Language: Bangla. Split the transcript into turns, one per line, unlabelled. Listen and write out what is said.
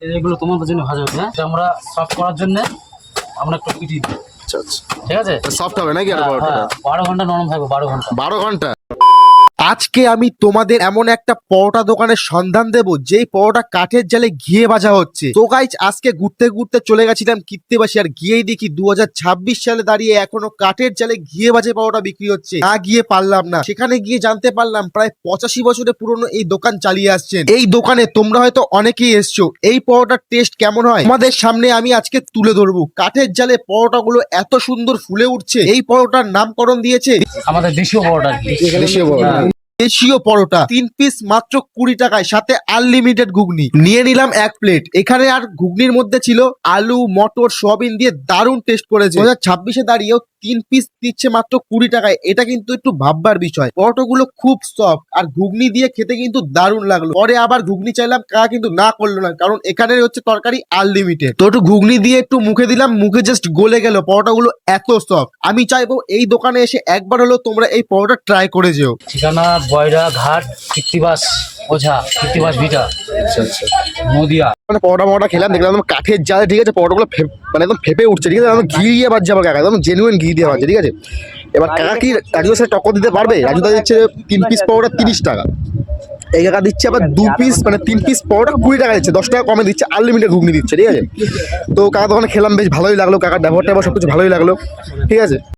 এগুলো তোমাদের জন্য ভাজা হবে। হ্যাঁ, আমরা সফট করার জন্য আমরা একটু পিটি দিই।
আচ্ছা আচ্ছা,
ঠিক আছে,
সফট হবে নাকি? আর
হ্যাঁ,
পরোটাটা
12 ঘন্টা নরম থাকবে, 12 ঘন্টা।
12 ঘন্টা। আজকে আমি তোমাদের এমন একটা পরোটা দোকানের সন্ধান দেব যেই পরোটা কাঠের জালে ঘিয়ে ভাজা হচ্ছে। তো গাইস, আজকে ঘুরতে ঘুরতে চলে গেছিলাম কীর্তিবাসী, আর গিয়েই দেখি 2026 সালে দাঁড়িয়ে এখনো কাঠের জালে ঘিয়ে ভাজা পরোটা বিক্রি হচ্ছে। না গিয়ে পারলাম না, সেখানে গিয়ে জানতে পারলাম প্রায় 85 বছরের পুরনো এই দোকান চালিয়ে আসছেন। এই দোকানে তোমরা হয়তো অনেকেই এসছো, এই পরোটার টেস্ট কেমন হয় তোমাদের সামনে আমি আজকে তুলে ধরবো। কাঠের জালে পরোটাগুলো এত সুন্দর ফুলে উঠছে, এই পরোটার নামকরণ দিয়েছে
আমাদের দেশীয় পরোটা আর কি।
দেশীয় পরোটা। দেশীয় পরোটা 3 পিস মাত্র 20 টাকায়, সাথে আনলিমিটেড ঘুগনি। নিয়ে নিলাম 1 প্লেট। এখানে আর ঘুগনির মধ্যে ছিল আলু, মটর, সয়াবিন দিয়ে দারুণ টেস্ট করেছে। 2026-এ দাঁড়িয়েও 3 পিস দিচ্ছে মাত্র 20 টাকায়, এটা কিন্তু একটু ভাববার বিষয়। পরোটাগুলো খুব সফট, আর ঘুগনি দিয়ে খেতে কিন্তু দারুণ লাগলো। পরে আবার ঘুগনি চাইলাম, কাকা কিন্তু না করলো না, কারণ এখানে হচ্ছে তরকারি আনলিমিটেড। তো একটু ঘুগনি দিয়ে একটু মুখে দিলাম, মুখে জাস্ট গলে গেল। পরোটাগুলো এত সফট, আমি চাইবো এই দোকানে এসে একবার হলেও তোমরা এই পরোটা ট্রাই করে যেও।
ঠিকানা বয়রা ঘাট, কীর্তিবাস ওঝা, কীর্তিবাস ভিটা,
আচ্ছা আচ্ছা,
নদিয়া।
মানে পরোটা খেলাম, দেখলাম একদম কাঠের জালে, ঠিক আছে, পরোটাগুলো মানে একদম ফেপে উঠছে, ঠিক আছে, একদম ঘি দিয়ে বাজছে আমার কাকা, একদম জেনুইন ঘি দিয়ে বাজছে, ঠিক আছে। এবার কাকা কি রাজুদার সাথে টক্কর দিতে পারবে? রাজুদা দিচ্ছে 3 পিস পরোটা 30 টাকা, এই কাকা দিচ্ছে আবার 2 পিস মানে 3 পিস পরোটা 20 টাকা দিচ্ছে, 10 টাকা কমে দিচ্ছে, আনলিমিটেড ঘুগনি দিচ্ছে, ঠিক আছে। তো কাকা তখন খেলাম, বেশ ভালোই লাগলো, কাকার ব্যবহারটা আবার সবকিছু ভালোই লাগলো, ঠিক আছে।